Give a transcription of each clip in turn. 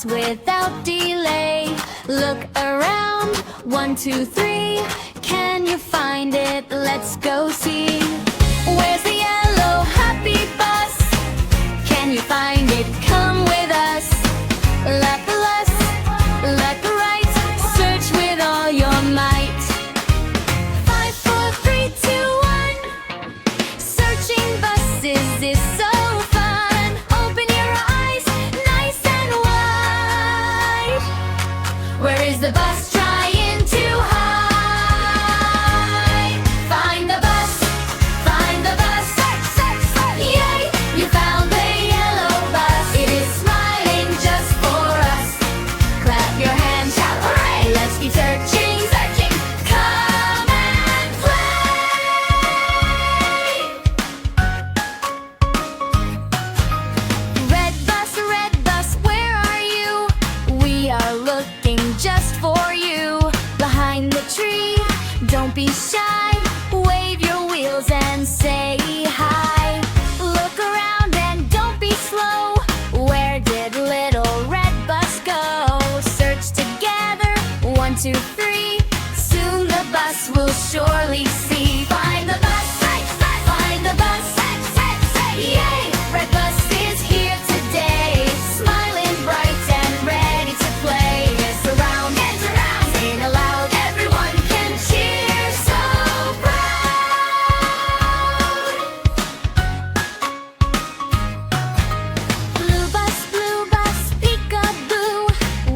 bus without delay. Look around, 1, 2, 3. Can you find it? Let's go see. Where's the yellow happy bus? Can you find it? Come with us. Left the left, left the right. Search with all your might. 5, 4, 3, 2, 1. Searching buses is so fun. Open your eyes, nice and wide. Where is the bus trying to hide? Find the bus, find the bus. Search, search, search. Yay, you found the yellow bus. It is smiling just for us. Clap your hands, shout hooray. Let's keep searching, searching. Come and play. Red bus, where are you? We are looking just for you. Behind the tree, don't be shy. Wave your wheels and say hi. Look around and don't be slow. Where did little red bus go? Search together, 1, 2, 3. Soon the bus will surely see. Find the bus, find the bus. Yay, red bus is here today. Smiling bright and ready to play. Surround and surround, sing aloud. Everyone can cheer so proud. Blue bus, peekaboo.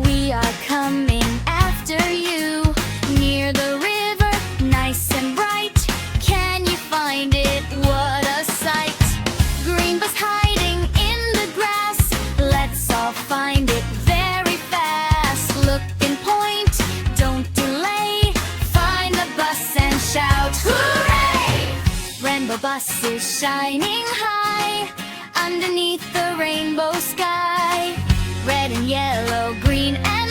We are coming after you. Near the river, nice and bright. Can you find it? What a sight. Green bus hiding in the grass. Let's all find it very fast. Look and point, don't delay. Find the bus and shout hooray! Rainbow bus is shining high underneath the rainbow sky. Red and yellow, green and